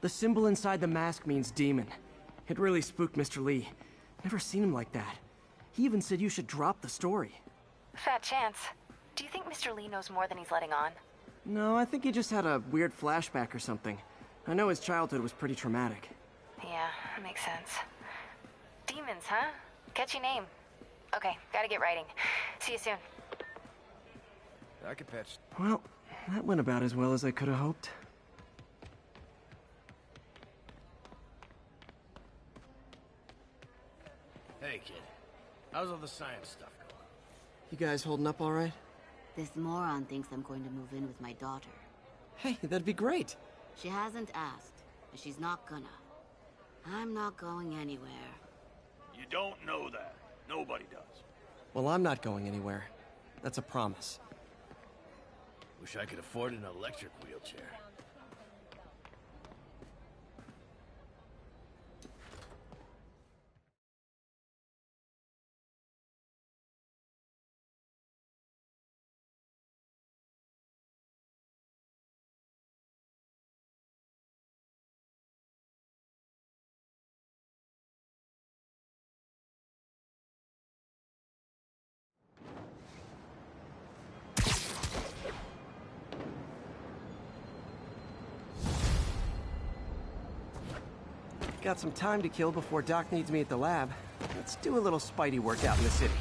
The symbol inside the mask means demon. It really spooked Mr. Lee. Never seen him like that. He even said you should drop the story. Fat chance. Do you think Mr. Lee knows more than he's letting on? No, I think he just had a weird flashback or something. I know his childhood was pretty traumatic. Yeah, that makes sense. Demons, huh? Catchy name. Okay, gotta get writing. See you soon. I could patch. Well, that went about as well as I could have hoped. Hey, kid. How's all the science stuff going? You guys holding up all right? This moron thinks I'm going to move in with my daughter. Hey, that'd be great. She hasn't asked, and she's not gonna. I'm not going anywhere. You don't know that. Nobody does. Well, I'm not going anywhere. That's a promise. Wish I could afford an electric wheelchair. Got some time to kill before Doc needs me at the lab. Let's do a little Spidey work out in the city.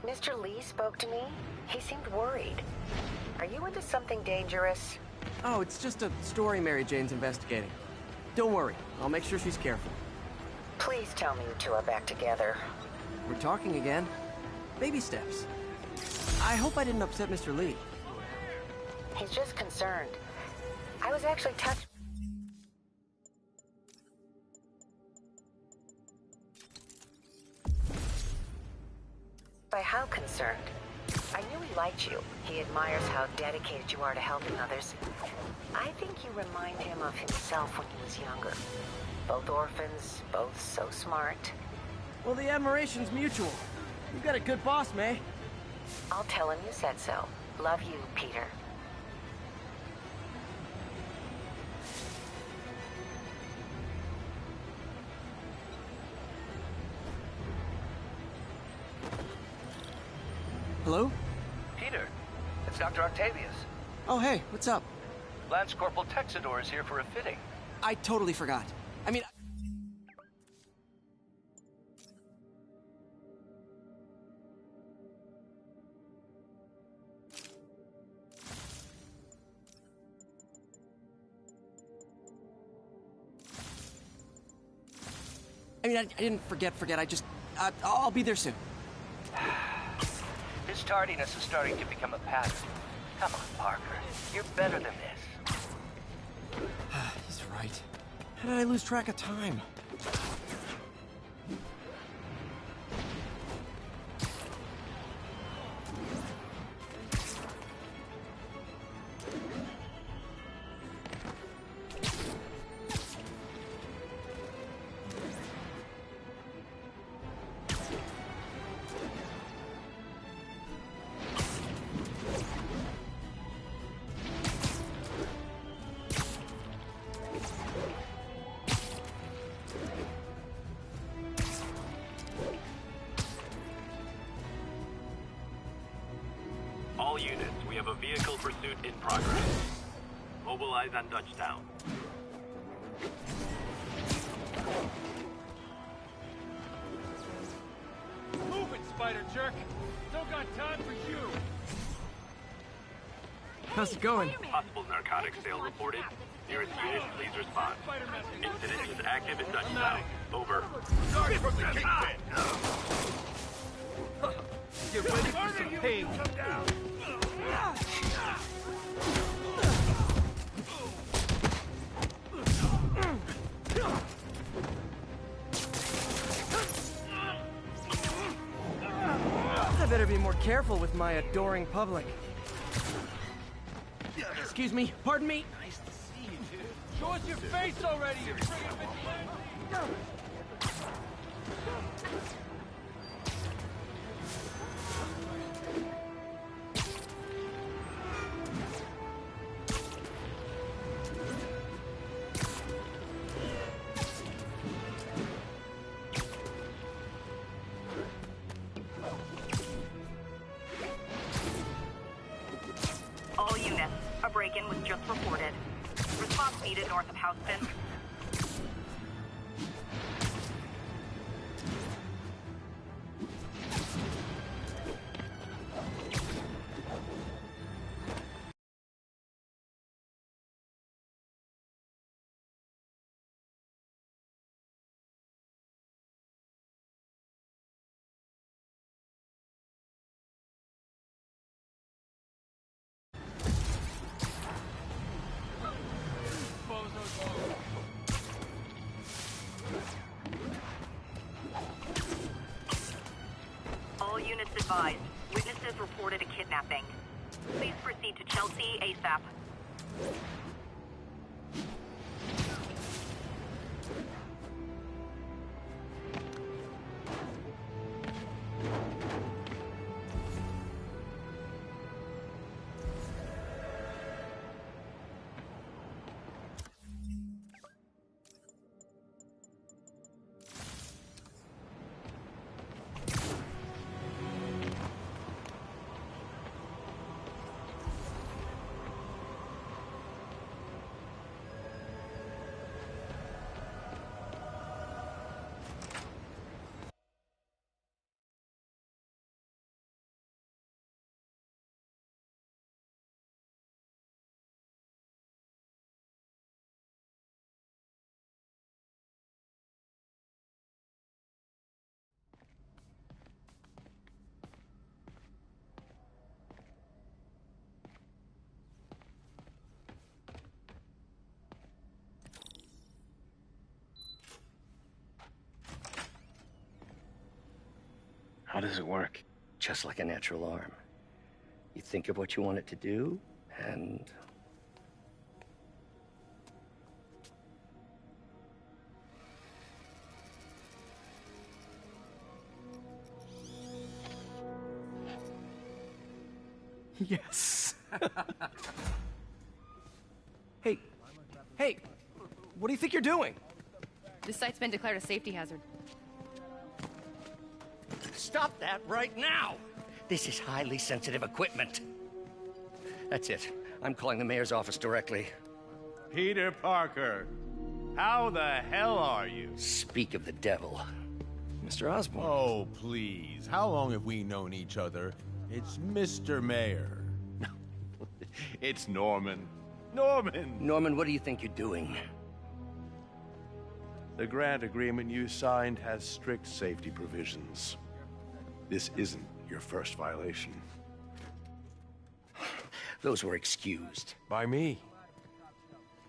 Mr. Lee spoke to me. He seemed worried. Are you into something dangerous? Oh, it's just a story Mary Jane's investigating. Don't worry, I'll make sure she's careful. Please tell me you two are back together. We're talking again. Baby steps. I hope I didn't upset Mr. Lee. He's just concerned. I was actually touched by how concerned. I knew he liked you. He admires how dedicated you are to helping others. I think you remind him of himself when he was younger. Both orphans, both so smart. Well, the admiration's mutual. You've got a good boss, May. I'll tell him you said so. Love you, Peter. Hello? Peter, it's Dr. Octavius. Oh, hey, what's up? Lance Corporal Texador is here for a fitting. I totally forgot. I mean... I didn't forget. I just... I'll be there soon. His tardiness is starting to become a pattern. Come on, Parker. You're better than this. He's right. How did I lose track of time? pursuit in progress. Mobilize on Dutchtown. Move it, spider jerk! Don't got time for you! How's it going? Possible narcotics sale reported. Nearest unit, please respond. Incident is active in Dutchtown. Over. Sorry from the kingpin! Get ready for some pain! Come down! I better be more careful with my adoring public. Excuse me, pardon me. Nice to see you, dude. Show us your face already, you friggin' vigilante! All units, a break-in was just reported. Response needed north of Houston. All units advised. Witnesses reported a kidnapping. Please proceed to Chelsea ASAP. How does it work? Just like a natural arm. You think of what you want it to do, and... Yes. Hey, hey, what do you think you're doing? This site's been declared a safety hazard. Stop that right now! This is highly sensitive equipment. That's it. I'm calling the mayor's office directly. Peter Parker, how the hell are you? Speak of the devil. Mr. Osborn. Oh, please. How long have we known each other? It's Mr. Mayor. No. It's Norman. Norman! Norman, what do you think you're doing? The grant agreement you signed has strict safety provisions. This isn't your first violation. Those were excused. By me.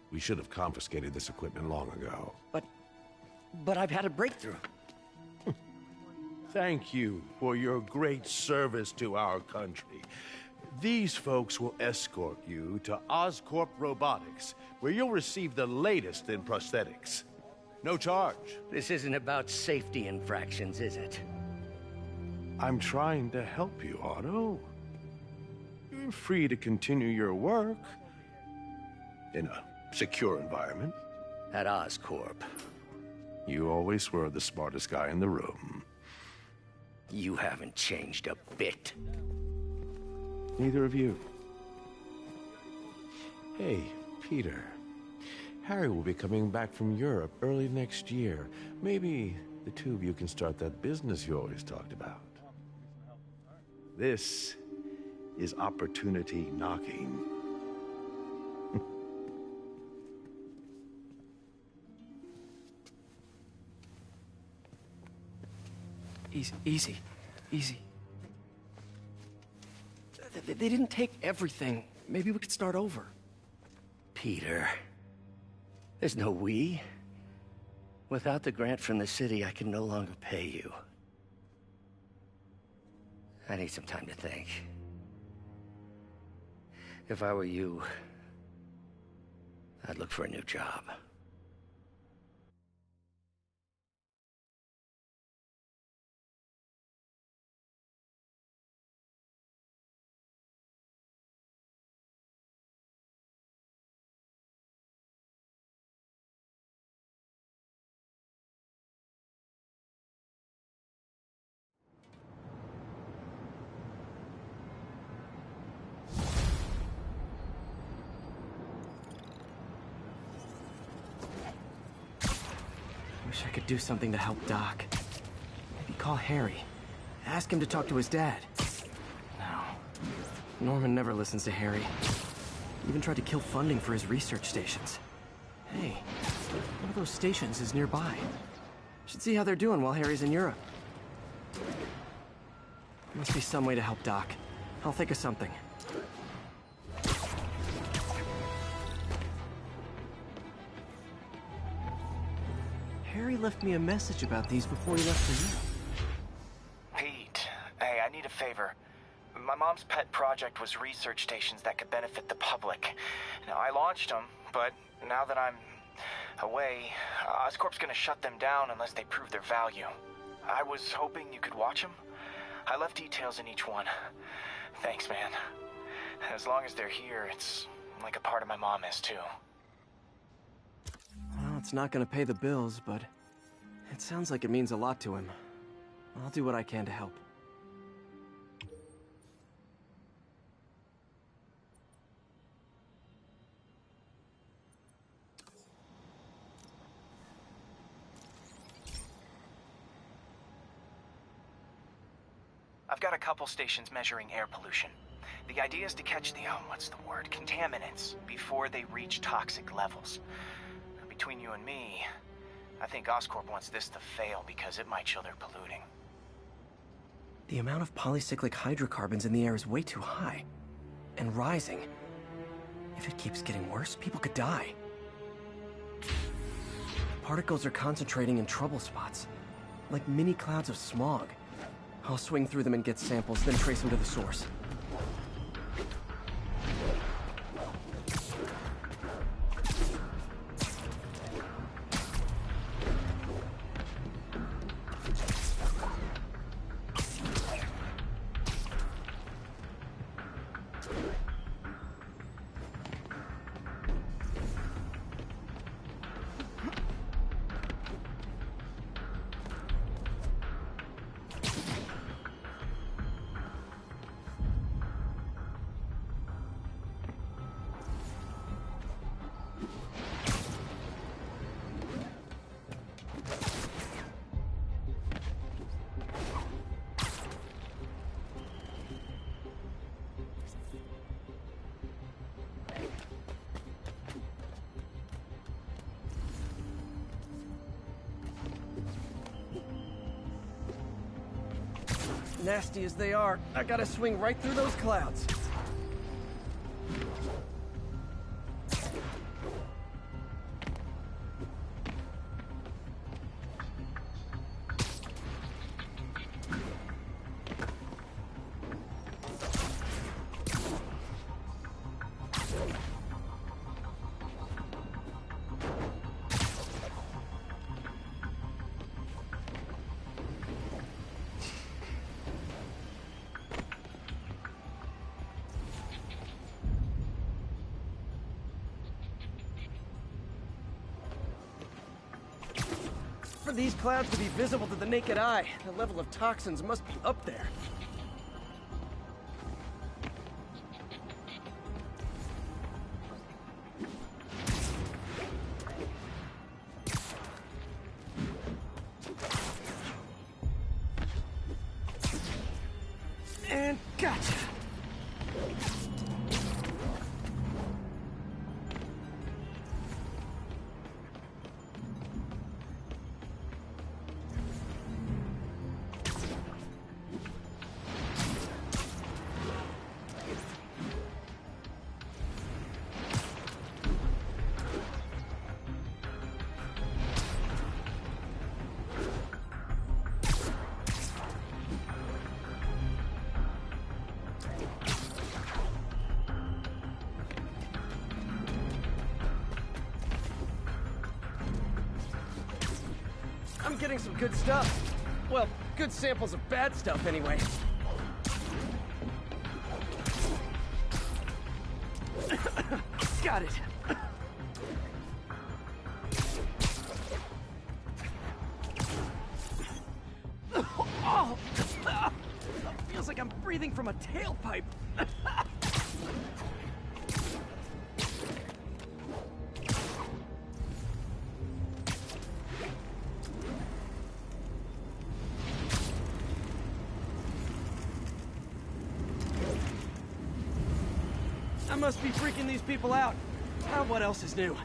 We should have confiscated this equipment long ago. But I've had a breakthrough. Thank you for your great service to our country. These folks will escort you to Oscorp Robotics, where you'll receive the latest in prosthetics. No charge. This isn't about safety infractions, is it? I'm trying to help you, Otto. You're free to continue your work in a secure environment. At Oscorp. You always were the smartest guy in the room. You haven't changed a bit. Neither of you. Hey, Peter. Harry will be coming back from Europe early next year. Maybe the two of you can start that business you always talked about. This is opportunity knocking. Easy. They didn't take everything. Maybe we could start over. Peter, there's no we. Without the grant from the city, I can no longer pay you. I need some time to think. If I were you, I'd look for a new job. Wish I could do something to help Doc. Maybe call Harry. Ask him to talk to his dad. No. Norman never listens to Harry. He even tried to kill funding for his research stations. Hey, one of those stations is nearby. Should see how they're doing while Harry's in Europe. Must be some way to help Doc. I'll think of something. Harry left me a message about these before he left for you. Pete, hey, I need a favor. My mom's pet project was research stations that could benefit the public. Now, I launched them, but now that I'm away, Oscorp's gonna shut them down unless they prove their value. I was hoping you could watch them. I left details in each one. Thanks, man. As long as they're here, it's like a part of my mom is, too. Well, it's not gonna pay the bills, but it sounds like it means a lot to him. I'll do what I can to help. I've got a couple stations measuring air pollution. The idea is to catch the, contaminants before they reach toxic levels. Between you and me, I think Oscorp wants this to fail because it might show they're polluting. The amount of polycyclic hydrocarbons in the air is way too high. And rising. If it keeps getting worse, people could die. Particles are concentrating in trouble spots, like mini clouds of smog. I'll swing through them and get samples, then trace them to the source. Nasty as they are, I gotta swing right through those clouds. For these clouds to be visible to the naked eye, the level of toxins must be up there. Gotcha. I'm getting some good stuff. Well, good samples of bad stuff, anyway. Got it. Oh! Feels like I'm breathing from a tailpipe. I must be freaking these people out. What else is new?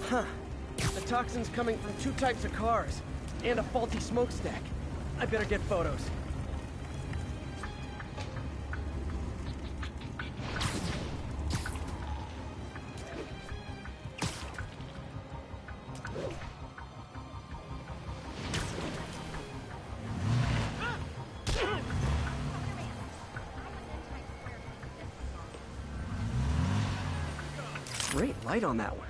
Huh. The toxin's coming from 2 types of cars, and a faulty smokestack. I better get photos. Great light on that one.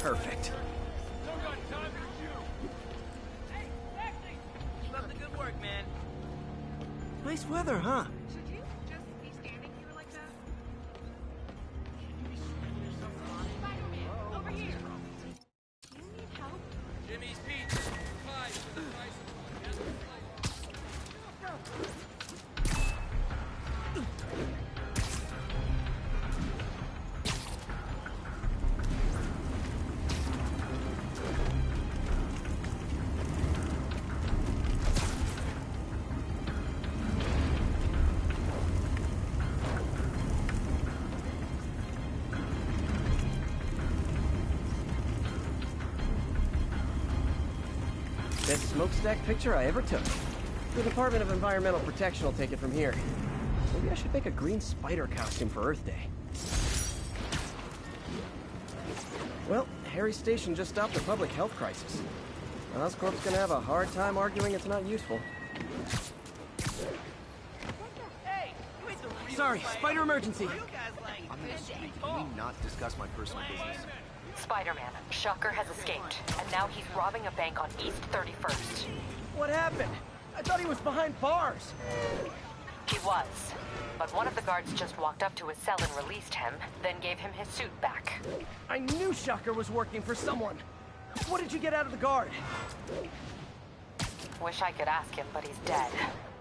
Perfect. Nice weather, huh? Should you just be standing here like that? Spider-Man, over here. Do you need help? Jimmy's Pizza. 5 for the price of just a Best smokestack picture I ever took. The Department of Environmental Protection will take it from here. Maybe I should make a green spider costume for Earth Day. Well, Harry's station just stopped a public health crisis. Oscorp's gonna have a hard time arguing it's not useful. Sorry, spider emergency. I'm in the street. Can we not discuss my personal business? Spider-Man, Shocker has escaped, and now he's robbing a bank on East 31st. What happened? I thought he was behind bars. He was, but one of the guards just walked up to his cell and released him, then gave him his suit back. I knew Shocker was working for someone. What did you get out of the guard? Wish I could ask him, but he's dead.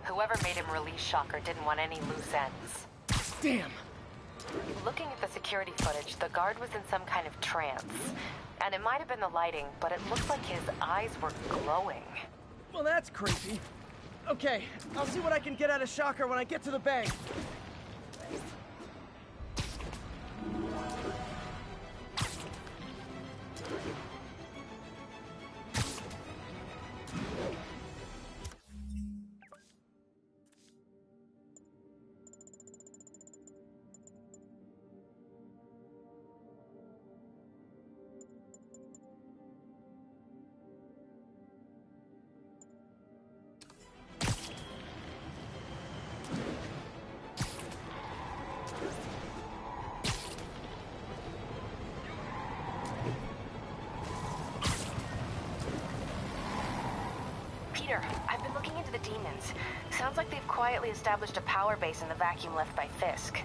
Whoever made him release Shocker didn't want any loose ends. Damn. Looking at the security footage, the guard was in some kind of trance. And it might have been the lighting, but it looked like his eyes were glowing. Well, that's creepy. Okay, I'll see what I can get out of Shocker when I get to the bank. the demons. Sounds like they've quietly established a power base in the vacuum left by Fisk.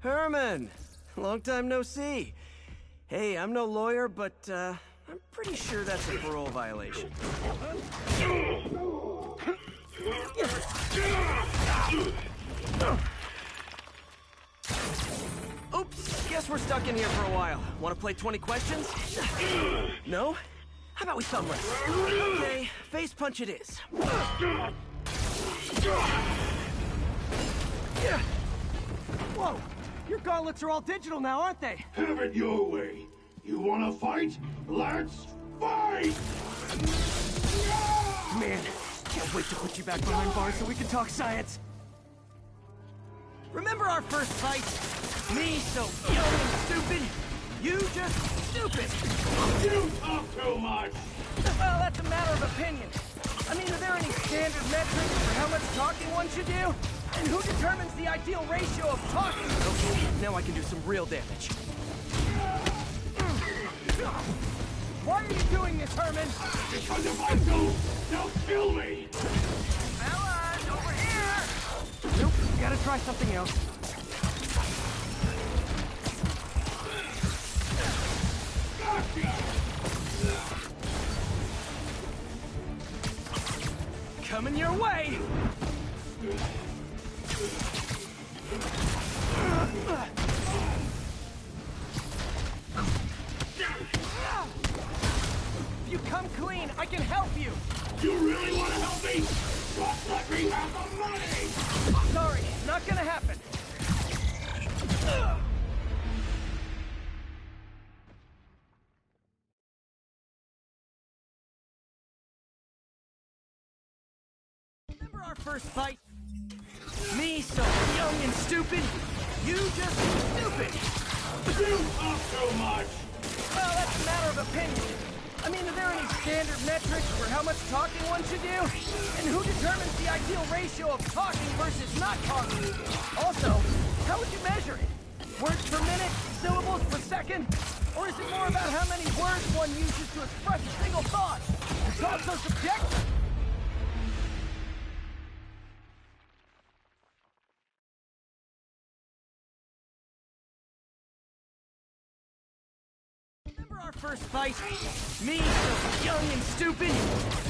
Herman! Long time no see. Hey, I'm no lawyer, but, I'm pretty sure that's a parole violation. Oops, guess we're stuck in here for a while. Want to play 20 questions? No? How about we thumb wrestle? Okay, face punch it is. Whoa! Your gauntlets are all digital now, aren't they? Have it your way. You wanna fight? Let's fight! Man, can't wait to put you back behind bars so we can talk science. Remember our first fight? Me so young and stupid, you just stupid. You talk too much. Well, that's a matter of opinion. I mean, are there any standard metrics for how much talking one should do? And who determines the ideal ratio of talking? Okay, now I can do some real damage. Why are you doing this, Herman? Because if I don't, they'll kill me. Fellas, over here! Nope, gotta try something else. Coming your way! If you come clean, I can help you! You really want to help me? Just let me have the money! Sorry, not gonna happen. Remember our first fight? Me so young and stupid, you just stupid. You talk too much. Well, that's a matter of opinion. I mean, are there any standard metrics for how much talking one should do? And who determines the ideal ratio of talking versus not talking? Also, how would you measure it? Words per minute? Syllables per second? Or is it more about how many words one uses to express a single thought? It's all so subjective. Remember our first fight? Me so young and stupid,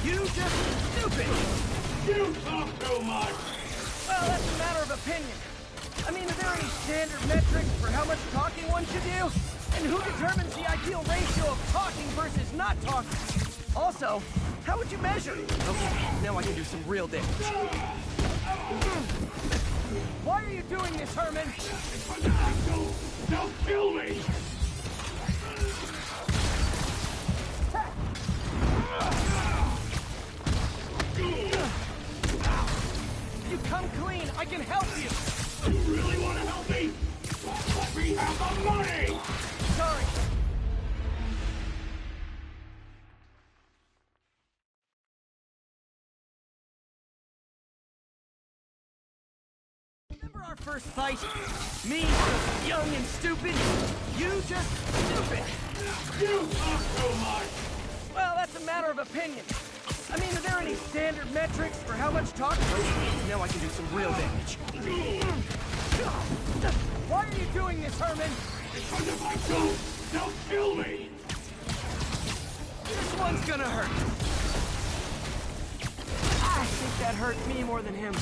you just stupid. You talk too much. Well, that's a matter of opinion. I mean, are there any standard metrics for how much talking one should do? And who determines the ideal ratio of talking versus not talking? Also, how would you measure it? Okay, now I can do some real damage. Why are you doing this, Herman? They'll kill me. If you come clean, I can help you! You really want to help me? Let me have the money! Sorry. Remember our first fight? Me so young and stupid, you just stupid. You talk too much. Well, that's a matter of opinion. I mean, are there any standard metrics for how much talking? Now I can do some real damage. Why are you doing this, Herman? Because if I don't, they'll kill me. This one's gonna hurt. I think that hurt me more than him.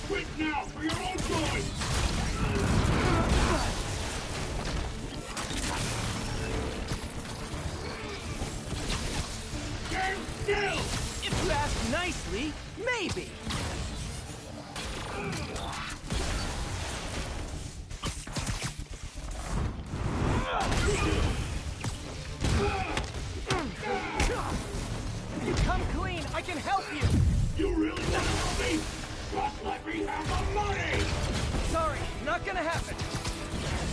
Quit now for your own good. Stand still! If you ask nicely, maybe. If you come clean, I can help you. You really want to help me? Just let me have the money! Sorry, not gonna happen.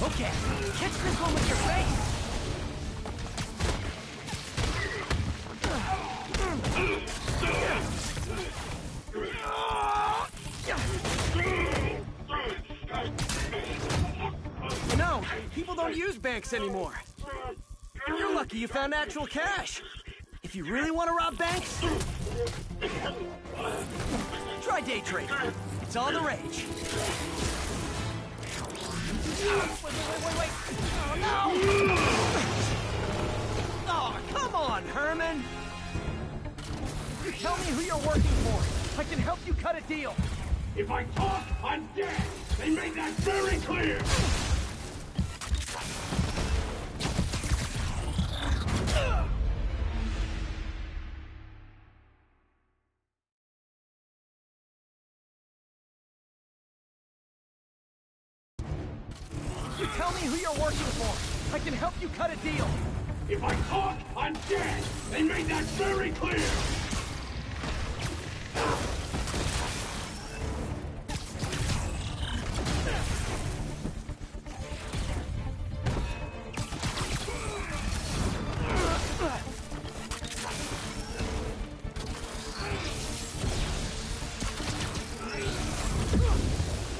Okay, catch this one with your face. No, people don't use banks anymore. You're lucky you found actual cash. If you really want to rob banks, try day trading. It's all the rage. Wait. Oh, no! Oh, come on, Herman! You tell me who you're working for. I can help you cut a deal. If I talk, I'm dead. They made that very clear. You tell me who you're working for. I can help you cut a deal. If I talk, I'm dead. They made that very clear.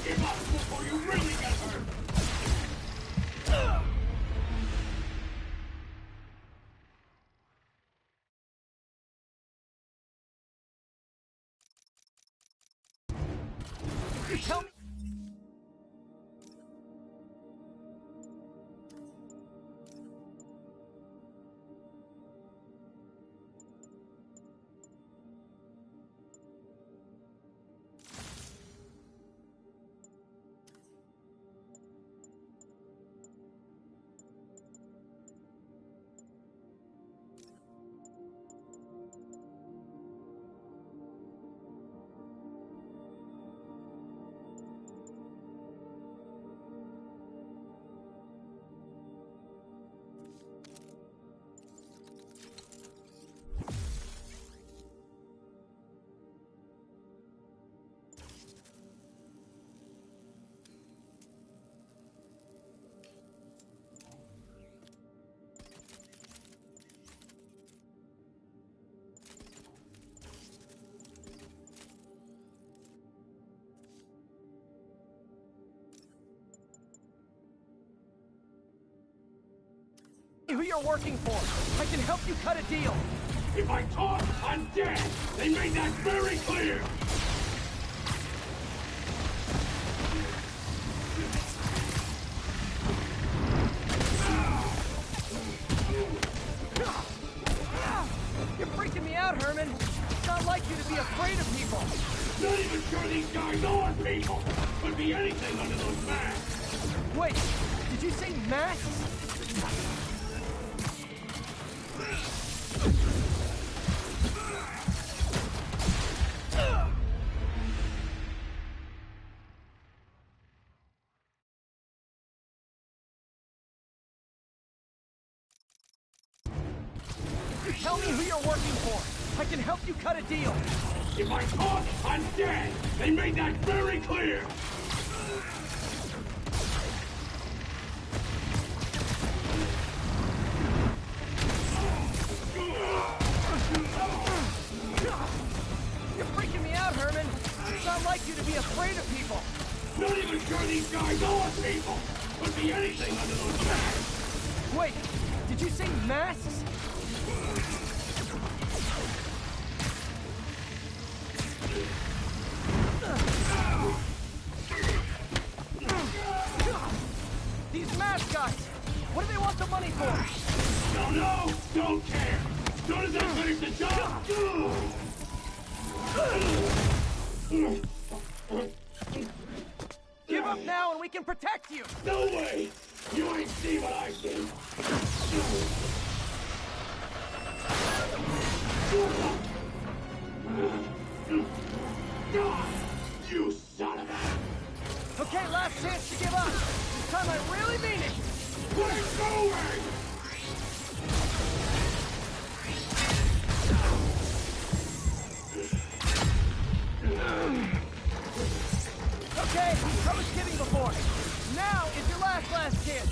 Give up before you really get hurt. You tell me... who you're working for. I can help you cut a deal. If I talk, I'm dead. They made that very clear. You're freaking me out, Herman. It's not like you to be afraid of people. Not even sure these guys are people. Could be anything under those masks. Wait, did you say masks? Tell me who you're working for. I can help you cut a deal. If I talk, I'm dead. They made that very clear. You're freaking me out, Herman. It's not like you to be afraid of people. Not even sure these guys are people. Could be anything under those masks. Wait, did you say masks? These mask guys, what do they want the money for? Don't know, don't care. As soon as I finish the job. Give up now and we can protect you. No way. You ain't see what I see. You son of a... Okay, last chance to give up. This time I really mean it. We're going! Okay, I was kidding before. Now is your last chance.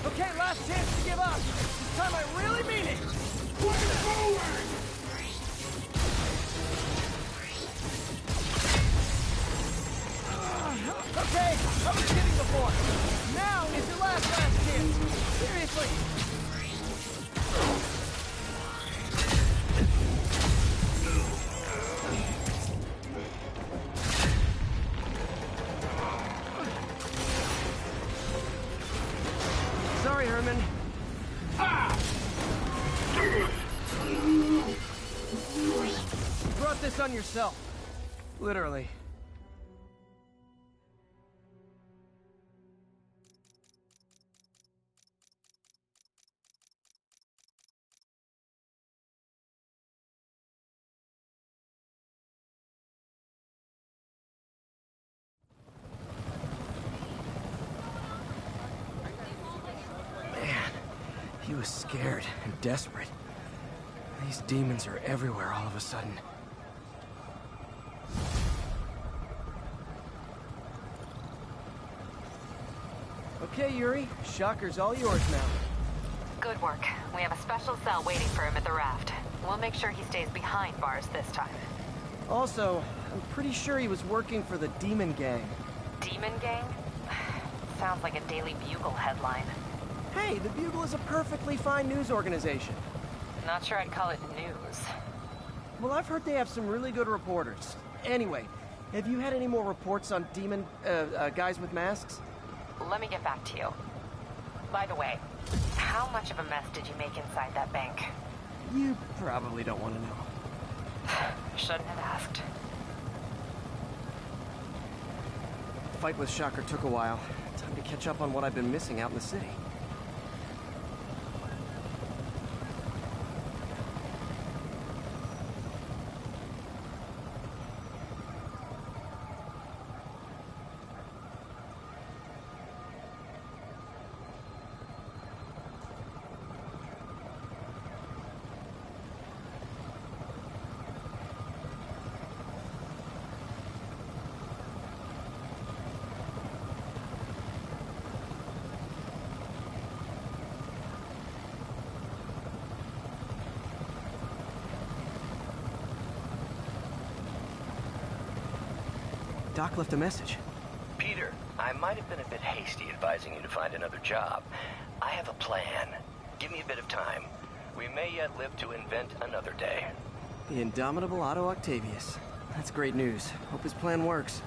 Okay, last chance to give up. This time I really mean it. on yourself. Literally. Man, he was scared and desperate. These demons are everywhere all of a sudden. Okay, Yuri. Shocker's all yours now. Good work. We have a special cell waiting for him at the raft. We'll make sure he stays behind bars this time. Also, I'm pretty sure he was working for the Demon Gang. Demon Gang? Sounds like a Daily Bugle headline. Hey, the Bugle is a perfectly fine news organization. Not sure I'd call it news. Well, I've heard they have some really good reporters. Anyway, have you had any more reports on demon, guys with masks? Let me get back to you. By the way, how much of a mess did you make inside that bank? You probably don't want to know. Shouldn't have asked. The fight with Shocker took a while. Time to catch up on what I've been missing out in the city. Doc left a message. Peter, I might have been a bit hasty advising you to find another job. I have a plan. Give me a bit of time. We may yet live to invent another day. The indomitable Otto Octavius. That's great news. Hope his plan works.